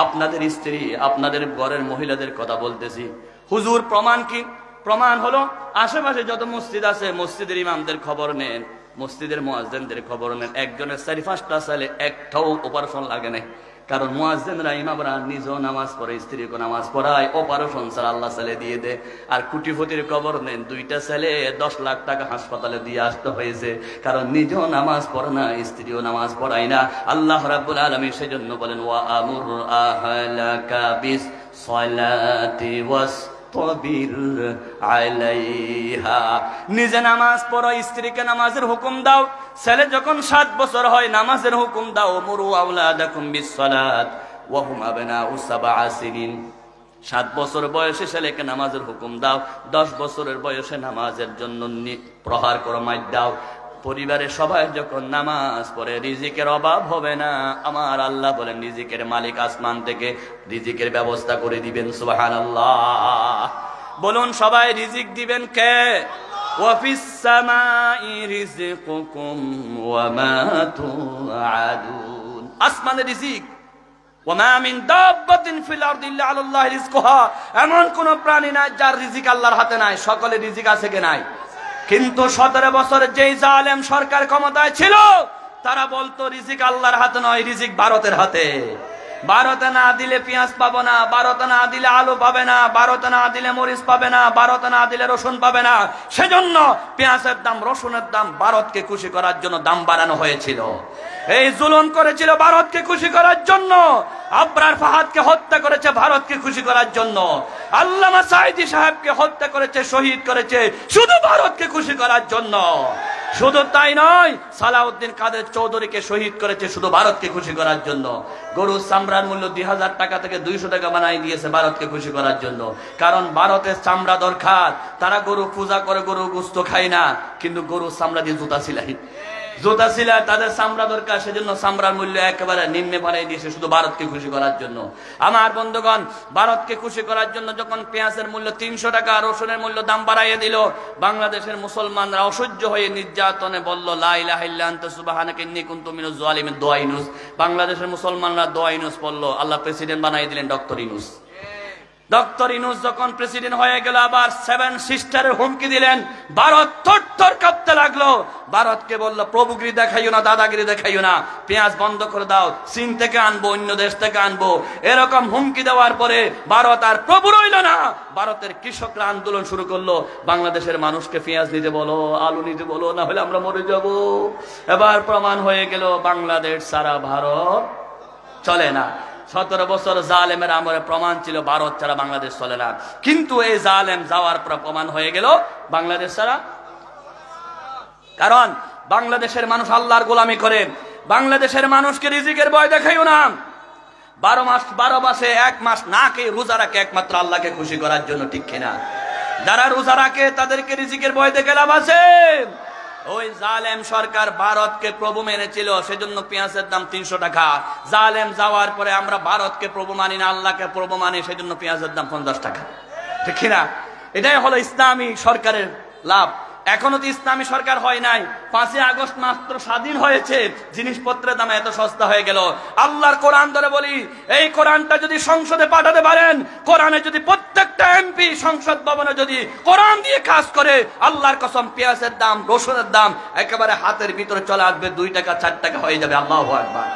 আপনাদের স্ত্রী, আপনাদের ঘরের মহিলাদের কথা বলতেছি। হুজুর প্রমাণ কি? প্রমাণ হলো, আশেপাশে যত মসজিদ আছে, মসজিদের ইমামদের খবর নেন, মসজিদের মুয়াজ্জিনদের খবর নেন, একজনের ৪-৫টা ছেলে, একটাও অপারেশন লাগে নাই। কারণ মুয়াজ্জিনরা, ইমামরা নিজেও নামাজ পড়ে, স্ত্রীকে নামাজ পড়ায়, অপারেশন ছাড়া আল্লাহ ছেলে দিয়ে দেয়। আর কোটিপতির খবর নেন, 2টা ছেলে ১০ লাখ টাকা হাসপাতালে দিয়ে আসতে হয়েছে, কারণ নিজেও নামাজ পড়ে না, স্ত্রীও নামাজ পড়ায় না। আল্লাহ রাব্বুল আলামিন সেজন্য বলেন, ওয়া আমুর আহলাকা বিস সালাতি ওয়াস নিজে নামাজ পড়ো, স্ত্রীকে নামাজের হুকুম দাও। ছেলে যখন ৭ বছর হয়, নামাজের হুকুম দাও। মুরু আওলাদাকুম বিসসালাত ওয়া হুম আবনাউ ৭ সিনিন। ৭ বছর বয়সে ছেলেকে নামাজের হুকুম দাও, ১০ বছরের বয়সে নামাজের জন্য প্রহার করো, মাইর দাও। পরিবারের সবাই যখন নামাজ পড়ে, রিজিকের অভাব হবে না। আমার আল্লাহ বলেন, রিজিকের মালিক আসমান থেকে রিজিকের ব্যবস্থা করে দিবেন। সুবহানাল্লাহ বলুন, সবাই রিজিক দিবেন কে? ওয়া ফিস সামাই রিজকুকুম ওয়া মা তুআদুন, আসমানে রিজিক। ওয়া মা মিন দাব্বাতিন ফিল আরদি ইল্লা আলাল্লাহি রিজকুহা, এমন কোন প্রাণী নাই যার রিজিক আল্লাহর হাতে নাই। সকলের রিজিক আছে কি নাই? কিন্তু ১৭ বছর যেই জালেম সরকার ক্ষমতায় ছিল, তারা বলতো রিজিক আল্লাহর হাতে নয়, রিজিক ভারতের হাতে। ভারতে না দিলে পেঁয়াজ পাবো না, ভারতে না দিলে আলু পাবে না, ভারতে না দিলে মরিচ পাবে না, ভারতে না দিলে রসুন পাবে না। সেজন্য পেঁয়াজের দাম, রসুনের দাম ভারতকে খুশি করার জন্য দাম বাড়ানো হয়েছিল। এই জুলুম করেছিল ভারতকে খুশি করার জন্য। আবরার ফাহাদকে হত্যা করেছে ভারতকে খুশি করার জন্য। আল্লামা সাঈদী সাহেবকে হত্যা করেছে, শহীদ করেছে শুধু ভারতকে খুশি করার জন্য। শুধু তাই নয়, সালাউদ্দিন কাদের চৌধুরীকে শহীদ করেছে শুধু ভারতকে খুশি করার জন্য। গরুর চামড়ার মূল্য ২০০০ টাকা থেকে ২০০ টাকা বানাই দিয়েছে ভারতকে খুশি করার জন্য। কারণ ভারতের চামড়া দরকার। তারা গরু পূজা করে, গরু গোশত খায় না, কিন্তু গরুর চামড়া দিয়ে জুতা সিলাই। জুতা ছিল তাদের চামড়া দরকার, সেজন্য চামড়ার মূল্য একেবারে নিম্নে বাড়িয়ে দিয়েছে শুধু ভারতকে খুশি করার জন্য। আমার বন্ধুগণ, ভারতকে খুশি করার জন্য যখন পেঁয়াজের মূল্য 300 টাকা, রসুনের মূল্য দাম বাড়াইয়ে দিল, বাংলাদেশের মুসলমানরা অসহ্য হয়ে নির্যাতনে বলল লা ইলাহা ইল্লা আনতা সুবহানাকা ইন্নী কুনতু মিনাজ জালিমিন, দোয়া ইউনূস। বাংলাদেশের মুসলমানরা দোয়া ইউনূস পড়ল, আল্লাহ প্রেসিডেন্ট বানিয়ে দিলেন ডক্টর ইউনূস। ডক্টর ইউনূস যখন প্রেসিডেন্ট হয়ে গেল, আবার 7 সিস্টারের হুমকি দিলেন। ভারত থরথর কাঁপতে লাগলো। ভারতকে বলল প্রভুগিরি দেখাইও না, দাদাগিরি দেখাইও না, পেঁয়াজ বন্ধ করে দাও, চীন থেকে আনবো, অন্য দেশ থেকে আনবো। এরকম হুমকি দেওয়ার পরে ভারত আর প্রভু রইল না। ভারতের কৃষকরা আন্দোলন শুরু করলো, বাংলাদেশের মানুষকে পেঁয়াজ নিতে বলো, আলু নিতে বলো, না হলে আমরা মরে যাব। এবার প্রমাণ হয়ে গেল বাংলাদেশ ছাড়া ভারত চলে না। 17 বছর জালেমের আমলে প্রমাণ ছিল ভারত ছাড়া বাংলাদেশ চলে না, কিন্তু এই জালেম যাওয়ার পর প্রমাণ হয়ে গেল বাংলাদেশ ছাড়া। কারণ বাংলাদেশের মানুষ আল্লাহর গোলামি করে। বাংলাদেশের মানুষকে রিজিকের ভয় দেখাইও না। 12 মাসে 1 মাস না খেয়ে রোজা রাখে একমাত্র আল্লাহকে খুশি করার জন্য, ঠিক কিনা? যারা রোজা রাখে তাদেরকে রিজিকের ভয় দেখে লাভ আছে? ওই জালেম সরকার ভারতকে প্রভু মেনেছিল, সেজন্য পেঁয়াজের দাম 300 টাকা। জালেম যাওয়ার পরে আমরা ভারতকে প্রভু মানি না, আল্লাহকে প্রভু মানি, সেজন্য পেঁয়াজের দাম 50 টাকা, ঠিক না? এটাই হলো ইসলামী সরকারের লাভ। এখনো তো ইসলামী সরকার হয় নাই, 5 আগস্ট মাত্র স্বাধীন হয়েছে, জিনিসপত্রের দাম এত সস্তা হয়ে গেল। আল্লাহর কোরআন ধরে বলি, এই কোরআনটা যদি সংসদে পাঠাতে পারেন, কোরআনে যদি প্রত্যেকটা এমপি সংসদ ভবনে যদি কোরআন দিয়ে কাজ করে, আল্লাহর কসম পেঁয়াজের দাম, রসুনের দাম একেবারে হাতের ভিতরে চলে আসবে, 2 টাকা 4 টাকা হয়ে যাবে। আল্লাহু আকবার।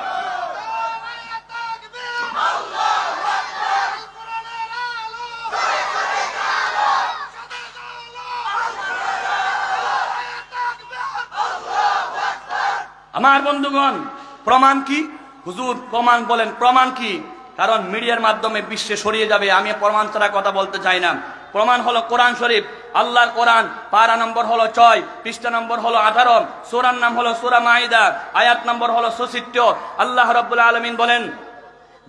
আমার বন্ধুগণ, প্রমাণ কি? হুজুর প্রমাণ বলেন, প্রমাণ কি? কারণ মিডিয়ার মাধ্যমে বিশ্বে ছড়িয়ে যাবে, আমি প্রমাণ ছাড়া কথা বলতে চাই না। প্রমাণ হলো কোরআন শরীফ, আল্লাহর কোরআন, পারা নম্বর হলো 6, পৃষ্ঠা নম্বর হলো 18, সূরার নাম হলো সূরা মাইদা, আয়াত নম্বর হলো 66। আল্লাহ রাব্বুল আলামিন বলেন,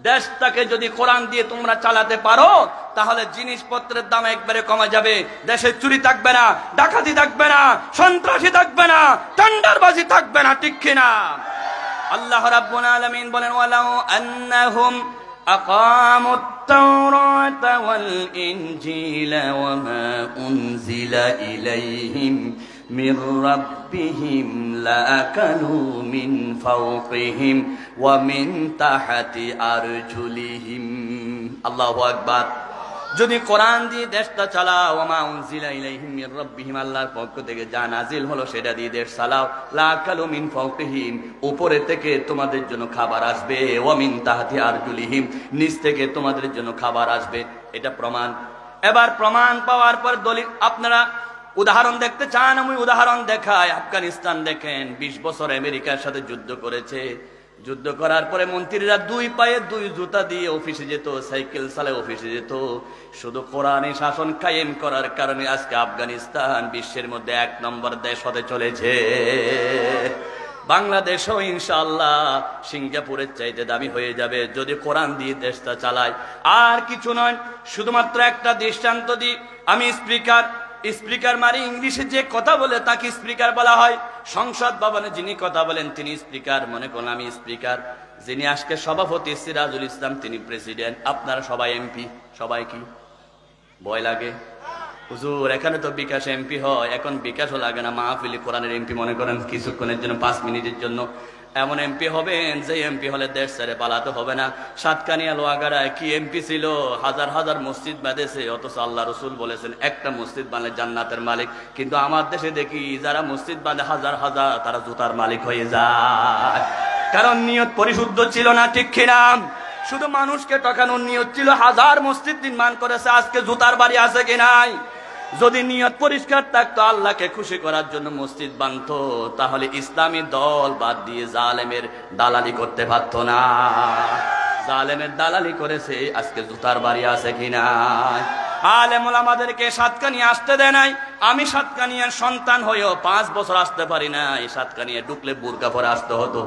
দেশটাকে যদি কোরআন দিয়ে তোমরা চালাতে পারো, তাহলে জিনিসপত্রের দাম একবারে কমে যাবে, দেশে চুরি থাকবে না, ডাকাতি থাকবে না, সন্ত্রাসী থাকবে না, টেন্ডারবাজি থাকবে না, ঠিক কিনা? আল্লাহ রাব্বুল আলামিন বলেন, ওয়ালাউ আন্নাহুম আকামুত তাওরাতা ওয়াল ইনজিলা ওয়া মা উনজিলা ইলাইহিম মির রাব্বিহিম লাআকালু মিন ফাওকিহিম ওয়া মিন তাহতি আরজুলিহিম। আল্লাহু আকবার। যদি কোরআন দিয়ে দেশটা চালাও, ওয়া মা উনজিলা ইলাইহিম মির রাব্বিহিম, আল্লাহর পক্ষ থেকে যা নাজিল হলো সেটা দিয়ে দেশ চালাও, লাআকালু মিন ফাওকিহিম, উপরে থেকে তোমাদের জন্য খাবার আসবে, ওয়া মিন তাহতি আরজুলিহিম, নিচ থেকে তোমাদের জন্য খাবার আসবে। এটা প্রমাণ। এবার প্রমাণ পাওয়ার পর দলিল, আপনারা উদাহরণ দেখতে চান, আমি উদাহরণ দেখাই। আফগানিস্তান দেখেন, 20 বছর আমেরিকার সাথে যুদ্ধ করেছে। যুদ্ধ করার পরে মন্ত্রীরা 2 পায়ে 2 জুতা দিয়ে অফিসে যেত, সাইকেল চালায় অফিসে যেত। শুধু কোরআনে শাসন কায়েম করার কারণে আজকে আফগানিস্তান বিশ্বের মধ্যে 1 নম্বর দেশ হতে চলেছে। বাংলাদেশও ইনশাআল্লাহ সিঙ্গাপুরের চাইতে দামি হয়ে যাবে যদি কোরআন দিয়ে দেশটা চালায়। আর কিছু নয়, শুধুমাত্র একটা দৃষ্টান্ত দিই। আমি স্পিকার মানে ইংলিশে যে কথা বলে তাকে স্পিকার বলা হয়। সংসদ ভবনে যিনি কথা বলেন তিনি স্পিকার। মনে করুন আমি স্পিকার, যিনি আজকে সভাপতি সিরাজুল ইসলাম তিনি প্রেসিডেন্ট, আপনারা সবাই এমপি। সবাই কি ভয় লাগে? হুজুর এখানে তো বিকাশ এমপি হয়, এখন বিকাশও লাগে না, মাহফিলে কোরআনের এমপি মনে করেন কিছুক্ষণের জন্য, 5 মিনিটের জন্য এমন এমপি হবেন যে এমপি হলে দেশ ছেড়ে পালাতে হবে না। সাতকানিয়া লোয়াগাড়ায় কি এমপি ছিল, হাজার হাজার মসজিদ বেঁধেছে, অথচ আল্লাহ রসুল বলেছেন একটা মসজিদ বাঁধলে জান্নাতের মালিক। কিন্তু আমার দেশে দেখি যারা মসজিদ বাঁধে হাজার হাজার, তারা জুতার মালিক হয়ে যায়, কারণ নিয়ত পরিশুদ্ধ ছিল না, ঠিক কিনা? শুধু মানুষকে ঠকানোর নিয়ত ছিল। হাজার মসজিদ নির্মাণ করেছে, আজকে জুতার বাড়ি আছে কি নাই? যদি নিয়ত পরিষ্কার থাকতো, আল্লাহকে খুশি করার জন্য মসজিদ বানতো, তাহলে ইসলামী দল বাদ দিয়ে জালেমের দালালি করতে পারতো না। জালেমের দালালি করেছে, আজকে জুতার বাড়ি আছে কিনা? আলেম ওলামাদেরকে সাতকানিয়া আসতে দেয় নাই, আমি সাতকানিয়ার সন্তান হয়েও 5 বছর আসতে পারি না। এই সাতকানিয়া ঢুকলে বুরকা পরে আসতে হতো,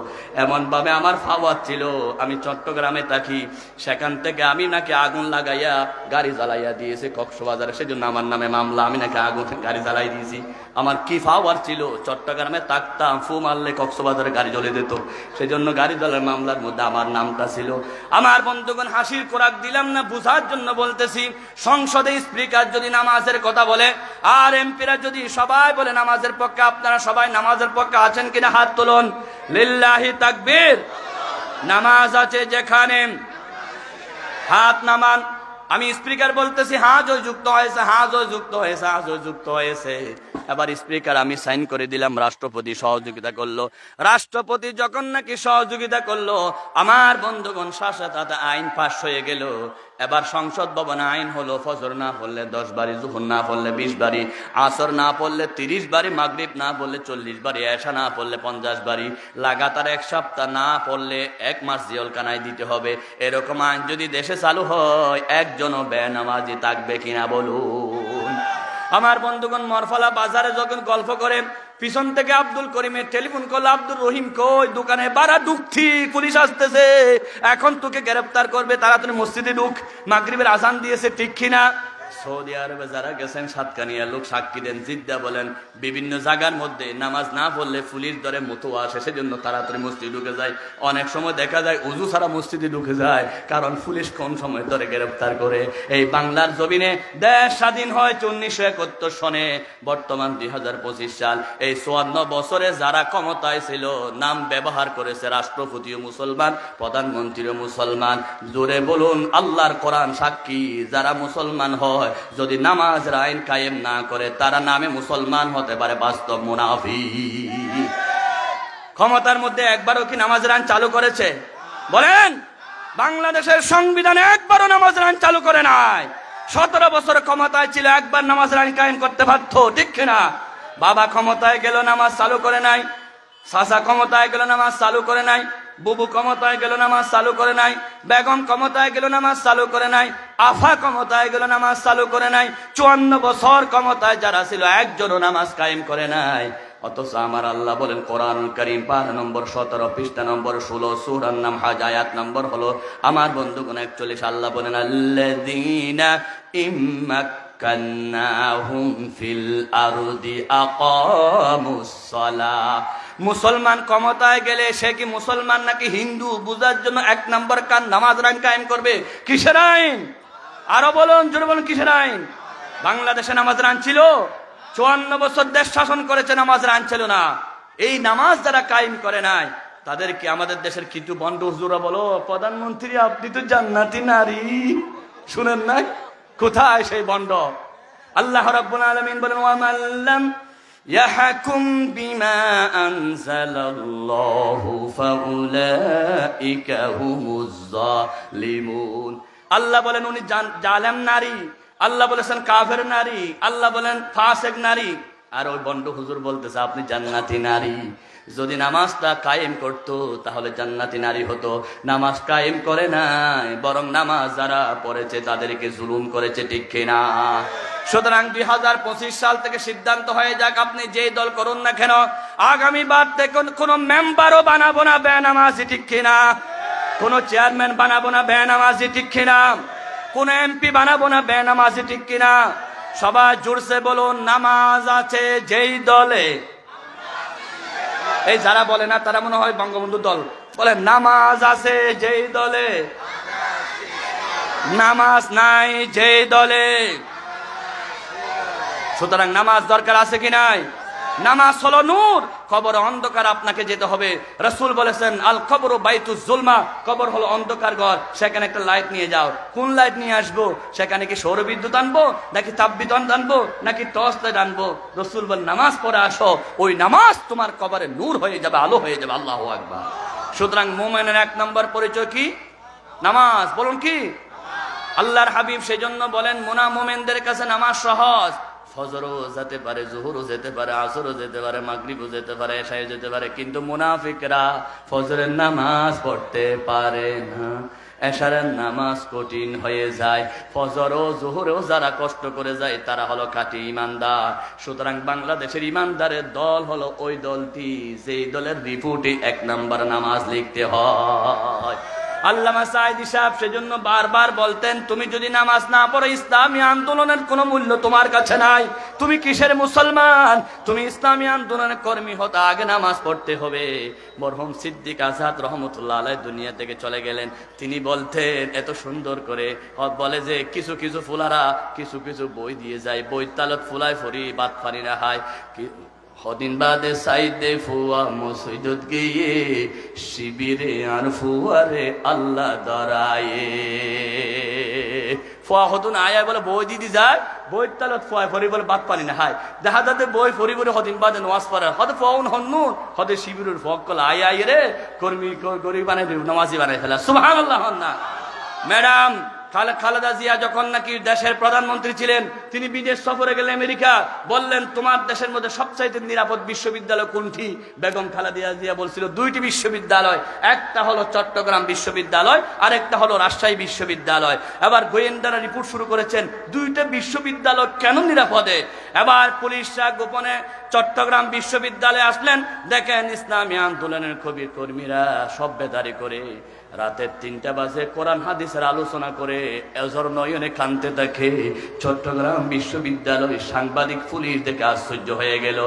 এমন ভাবে আমার ফাওয়াত ছিল। আমি চট্টগ্রামে থাকি, সেখান থেকে আমি নাকি আগুন লাগাইয়া গাড়ি জ্বালাইয়া দিয়েছি কক্সবাজারে, সেজন্য আমার নামে মামলা। আমি নাকি আগুন গাড়ি জ্বালাই দিয়েছি। আমার কি ফাওয়ার ছিল, চট্টগ্রামে থাকতাম, ফু মারলে কক্সবাজারে গাড়ি জ্বলে যেত, সেজন্য গাড়ি জ্বলার মামলার মধ্যে আমার নামটা ছিল। আমার বন্ধুগণ, হাসির খোরাক দিলাম না, বুঝার জন্য বলতেছি। সংসদে স্পিকার যদি নামাজের কথা বলে, আর এমপিরা যদি সবাই বলে নামাজের পক্ষে, আপনারা সবাই নামাজের পক্ষে আছেন কিনা হাত তুলুন। লিল্লাহি তাকবীর। নামাজ আছে যেখানে হাত নামান। আমি স্পিকার বলতেছি হাজ যুক্ত হয়েছে, হাজ যুক্ত হয়েছে, হাজ যুক্ত হয়েছে। এবার স্পিকার আমি সাইন করে দিলাম, রাষ্ট্রপতি সহযোগিতা করলো। রাষ্ট্রপতি যখন নাকি সহযোগিতা করলো, আমার বন্ধুগণ সাথে সাথে আইন পাস হয়ে গেল। এবার সংসদ ভবনে আইন হলো, ফজর না পড়লে 10 বারি, জোহর না পড়লে 20 বারি, আসর না পড়লে 30 বারি, মাগরিব না পড়লে 40 বারি, এশা না পড়লে 50 বারি, লাগাতার 1 সপ্তাহ না পড়লে 1 মাস জেলখানায় দিতে হবে। এরকম আইন যদি দেশে চালু হয়, একজনও বেনামাজি থাকবে কিনা বলুন। আমার বন্ধুগণ, মরফলা বাজারে যখন গল্প করে, পিছন থেকে আব্দুল করিমের টেলিফোন করলো, আব্দুল রহিম কই, দোকানে বাড়া ঢুকছি, পুলিশ আসতেছে, এখন তোকে গ্রেফতার করবে, তাড়াতাড়ি মসজিদে ঢুক, মাগরিবের আজান দিয়েছে, ঠিক কিনা? সৌদি আরবে যারা গেছেন সাতকানিয়া লোক সাক্ষী দেন, জিদ্দা বলেন, বিভিন্ন জায়গার মধ্যে নামাজ না পড়লে পুলিশ ধরে মতুয়া আসে, সেজন্য তাড়াতাড়ি মসজিদে ঢুকে যায়। অনেক সময় দেখা যায় উজু ছাড়া মসজিদে ঢুকে যায়, কারণ পুলিশ কোন সময় ধরে গ্রেফতার করে। এই বাংলার জমিনে দেশ স্বাধীন হয় 1971 সনে, বর্তমান 2025 সাল। এই 54 বছরে যারা ক্ষমতায় ছিল, নাম ব্যবহার করেছে, রাষ্ট্রপতিও মুসলমান, প্রধানমন্ত্রীও মুসলমান। জোরে বলুন, আল্লাহর কোরআন সাক্ষী, যারা মুসলমান হয়, যদি নামাজের আইন কায়েম না করে, তারা নামে মুসলমান হতে পারে, বাস্তব মুনাফিক। ক্ষমতার মধ্যে একবারও কি নামাজের আইন চালু করেছে? বলেন। বাংলাদেশের সংবিধানে একবারও নামাজের আইন চালু করে নাই। 17 বছর ক্ষমতায় ছিল, একবার নামাজের আইন কায়েম করতে পারত, ঠিক কিনা? বাবা ক্ষমতায় গেল, নামাজ চালু করে নাই। চাচা ক্ষমতায় গেল, নামাজ চালু করে নাই। বুবু ক্ষমতায় গেল, নামাজ চালু করে নাই। বেগম ক্ষমতায় গেল, নামাজ চালু করে নাই। আফা ক্ষমতায় গেল, নামাজ চালু করে নাই। 54 বছর ক্ষমতায় যারা ছিল, একজনও নামাজ কায়েম করে নাই। অথচ আমার আল্লাহ বলেন কোরআনুল কারীম 12 নম্বর 17 পৃষ্ঠা নম্বর 16 সূরার নাম হাজ, আয়াত নম্বর হলো আমার বন্ধুগণ 41। আল্লাহ বলেন, আল্লাযীনা ইম্মাক্কান্নাহুম ফিল আরদি আকামুস সালাহ। মুসলমান ক্ষমতায় গেলে সে কি মুসলমান নাকি হিন্দু বুঝার জন্য 1 নম্বর কান নামাজের আইন কায়েম করবে। কিসের আইন? আরো বলুন, জোরে বলুন, কিসের আইন? বাংলাদেশে নামাজের আইন ছিল? 54 বছর দেশ শাসন করেছে, নামাজের আইন ছিল না। এই নামাজ যারা কায়েম করে নাই, তাদেরকে আমাদের দেশের কিছু বন্ড হুজুরা বলো, প্রধানমন্ত্রী আপনি তো জান্নাতি নারী, শুনেন নাই? কোথায় সেই বন্ড? আল্লাহ রাব্বুল আলামিন বলেন, ওয়া মাল্লাম ইয়াহকুম বিমা আনজালাল্লাহু ফাউলাইকা হুমুজ জালিমুন। আল্লাহ বলেন উনি জালেম নারী, আল্লাহ বলেছেন কাফের নারী, আল্লাহ বলেন ফাসিক নারী। আর ওই বন্ড হুজুর বলতেছে আপনি জান্নাতি নারী। যদি নামাজটা কায়েম করতো তাহলে জান্নাতি নারী হতো। নামাজ কায়েম করে নাই, বরং নামাজ যারা পড়েছে তাদেরকে জুলুম করেছে, ঠিক কিনা? সুতরাং 2025 সাল থেকে সিদ্ধান্ত হয়ে যাক, আপনি যেই দল করুন না কেন, আগামীবার থেকে কোন মেম্বারও বানাবো না বেনামাজি, ঠিক কিনা? কোন চেয়ারম্যান বানাবো না বেনামাজি, ঠিক কিনা? কোন এমপি বানাবো না বেনামাজি, ঠিক কিনা? সবাই জোরসে বলুন, নামাজ আছে যেই দলে। এই যারা বলে না তারা মনে হয় বঙ্গবন্ধু দল। বলে নামাজ আছে যেই দলে, নামাজ নাই যেই দলে। সুতরাং নামাজ দরকার আছে কি নাই? নামাজ হলো নূর, কবর অন্ধকার, আপনাকে যেতে হবে। রাসূল বলেছেন, আল কবরু বাইতুজ জুলমা, কবর হলো অন্ধকার ঘর, সেখানে একটা লাইট নিয়ে যাও। কোন লাইট নিয়ে আসবো? সেখানে কি সৌর বিদ্যুৎ আনবো, নাকি তাপবিদ্যুৎ আনবো, নাকি টর্চ লাইট আনবো? রাসূল বলেন, নামাজ পড়ে আসো, ওই নামাজ তোমার কবরে নূর হয়ে যাবে, আলো হয়ে যাবে। আল্লাহু আকবার। সুতরাং মুমিনের 1 নম্বর পরিচয় কি? নামাজ। বলুন কি? আল্লাহর হাবিব সেজন্য বলেন, মুমিনদের কাছে নামাজ সহজ। ফজরও যেতে পারে, জোহরও যেতে পারে, আসরও যেতে পারে, মাগরিবও যেতে পারে, এশাও যেতে পারে, কিন্তু মুনাফিকরা ফজরের নামাজ পড়তে পারে না। এশারের নামাজ কঠিন হয়ে যায়, ফজর ও জোহরেও যারা কষ্ট করে যায় তারা হলো খাঁটি ইমানদার। সুতরাং বাংলাদেশের ইমানদারের দল হলো ওই দলটি যেই দলের রিপোর্টে 1 নাম্বার নামাজ লিখতে হয়। আল্লামা সাঈদী সাহেব সেজন্য বারবার বলতেন, তুমি যদি নামাজ না পড়ো ইসলামী আন্দোলনের কোনো মূল্য তোমার কাছে নাই। তুমি কিসের মুসলমান? তুমি ইসলামী আন্দোলনের কর্মী হতে আগে নামাজ পড়তে হবে। মরহুম সিদ্দিক আজাদ রহমতুল্লাহ আলাইহি দুনিয়া থেকে চলে গেলেন। তিনি বলতেন এত সুন্দর করে, বলে যে কিছু কিছু ফুলারা কিছু কিছু বই দিয়ে যায়, বই তালত ফুলাই ফরি বাদ ফারি না হয়। কদিন বাদে সাইদে ফুয়া মসজিদ গিয়ে শিবিরে আর ফুয়ারে আল্লাহ দরায়ে। ফুয়া হতুন আয়া বলে বই দিদি যায়, বই তালত ফুয়া ফরি বলে বাদ পানি না হায়। দেখা যাতে বই ফরি ফরি কদিন বাদে নামাজ পড়ে, হতে ফুয়াউন হন্নুন হতে শিবিরের ফকল আয় আয় রে কর্মী গরিব বানাই নামাজি বানাই ফেলা। সুবহানাল্লাহ না ম্যাডাম খালেদা জিয়া যখন নাকি দেশের প্রধানমন্ত্রী ছিলেন, তিনি বিদেশ সফরে গেলেন আমেরিকা, বললেন তোমার দেশের মধ্যে সবচাইতে নিরাপদ বিশ্ববিদ্যালয় কোনটি? বেগম খালেদা জিয়া বলছিল 2টি বিশ্ববিদ্যালয়, একটা হলো চট্টগ্রাম বিশ্ববিদ্যালয় আর একটা হলো রাজশাহী বিশ্ববিদ্যালয়। এবার গোয়েন্দারা রিপোর্ট শুরু করেছেন 2টা বিশ্ববিদ্যালয় কেন নিরাপদে। এবার পুলিশরা গোপনে চট্টগ্রাম বিশ্ববিদ্যালয়ে আসলেন, দেখেন ইসলামী আন্দোলনের কর্মীরা সব বেদারি করে রাতের 3টা বাজে কোরআন হাদিসের আলোচনা করে এজর নয়নে কানতে থাকে। চট্টগ্রাম বিশ্ববিদ্যালয় সাংবাদিক পুলিশ দেখে আশ্চর্য হয়ে গেল,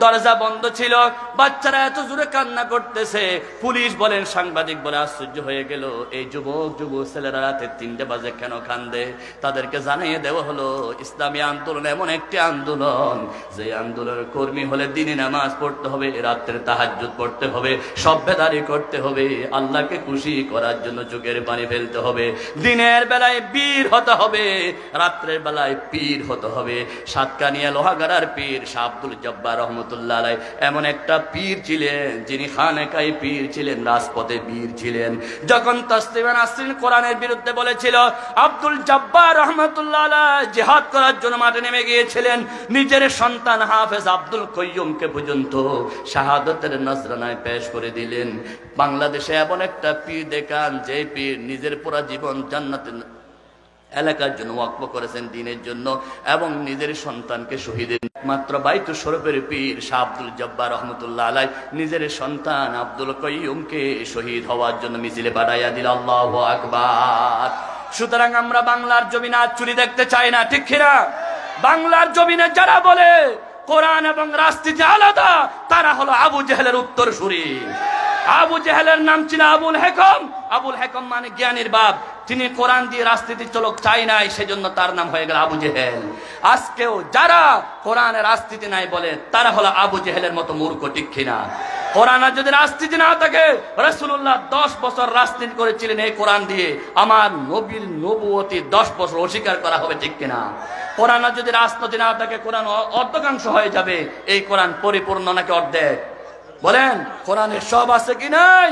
দরজা বন্ধ ছিল, বাচ্চারা এত জোরে কান্না করতেছে। পুলিশ বলেন, সাংবাদিক বলে আশ্চর্য হয়ে গেল, এই যুবক ছেলেরা রাতের 3টা বাজে কেন কান্দে? তাদেরকে জানিয়ে দেওয়া হলো ইসলামী আন্দোলন এমন একটি আন্দোলন যে আন্দোলনের কর্মী হলে দিনে নামাজ পড়তে হবে, রাত্রে তাহাজ্জুদ পড়তে হবে, সভ্যদারি করতে হবে, আল্লাহকে খুশি করার জন্য চোখের পানি ফেলতে হবে, দিনের বেলায় বীর হতে হবে, রাত্রের বেলায় পীর হতে হবে। সাতকানিয়া লোহাগাড়ার পীর শাহ আব্দুল জব্বার রহমতুল্লাহ আলাইহি এমন একটা পীর ছিলেন যিনি খানেকায় পীর ছিলেন, রাজপথে বীর ছিলেন। যখন তাসলিমা নাসরিন কোরআনের বিরুদ্ধে বলেছিল, আব্দুল জব্বার রহমতুল্লাহ আলাইহি জিহাদ করার জন্য মাঠে নেমে গিয়েছিলেন। নিজের সন্তান হাফেজ আব্দুল কাইয়ুমকে পর্যন্ত শাহাদাতের নজরানায় পেশ করে দিলেন। বাংলাদেশে এমন একটা পীর দেখান যে পীর নিজের পুরা জীবন জান্নাতের এলাকার জন্য ওয়াকফ করেছেন, দিনের জন্য, এবং নিজের সন্তানকে শহীদের মাত্র বাইতুল শরীফের পীর শাহ আব্দুল জব্বার রহমতুল্লাহ আলাইহি নিজের সন্তান আব্দুল কাইয়ুমকে শহীদ হওয়ার জন্য মিছিলে পাঠাইয়া দিল। আল্লাহু আকবার। সুতরাং আমরা বাংলার জমিনে আজ চুরি দেখতে চাই না, ঠিক কিনা? বাংলার জমিনে যারা বলে কোরআন এবং রাজনীতি আলাদা, তারা হলো আবু জেহেলের উত্তরসূরি। আবু জেহেলের নাম ছিল আবুল হেকম। আবুল হেকম মানে জ্ঞানীর বাপ। তিনি কোরআন দিয়ে রাজনীতি চলক চাই নাই, সেজন্য তার নাম হয়ে গেল আবু জেহেল। আজকেও যারা কোরআনে রাজনীতি নাই বলে, তারা হলো আবু জেহেলের মতো মূর্খ, ঠিক কিনা? কোরআনে যদি রাজনীতি না থাকে, রাসূলুল্লাহ 10 বছর রাজনীতি করেছিলেন এই কোরআন দিয়ে, আমার নবীর নবুয়তি 10 বছর অস্বীকার করা হবে, ঠিক কিনা? কোরআনে যদি রাজনীতি না থাকে, কোরআন অর্ধেকাংশ হয়ে যাবে। এই কোরআন পরিপূর্ণ নাকি অর্ধেক? বলেন, কোরআনে সব আছে কি নাই?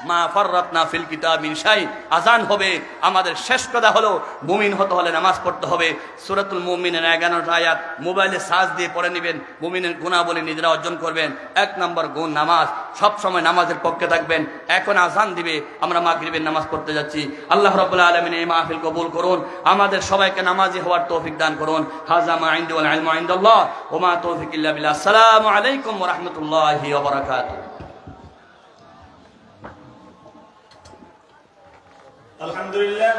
মা ফাররাতনা ফিল কিতাব মিন শাই। আজান হবে, আমাদের শেষ কথা হলো মুমিন হতে হলে নামাজ পড়তে হবে। সূরাতুল মুমিনের 11টা আয়াত মোবাইলে সার্চ দিয়ে পড়ে নেবেন। মুমিনের গুণাবলী নিজেরা অর্জন করবেন। 1 নম্বর গুণ নামাজ, সব সময় নামাজের পক্ষে থাকবেন। এখন আজান দিবে, আমরা মাগরিবের নামাজ পড়তে যাচ্ছি। আল্লাহ রাব্বুল আলামিন এই মাহফিল কবুল করুন, আমাদের সবাইকে নামাজি হওয়ার তৌফিক দান করুন। হাযা মা ইনদি ওয়াল ইলমু ইনদাল্লাহ ওয়া মা তৌফিক ইল্লা বিল্লাহ। আসসালামু আলাইকুম ওয়া রাহমাতুল্লাহি ওয়া বারাকাতুহু। আলহামদুলিল্লাহ।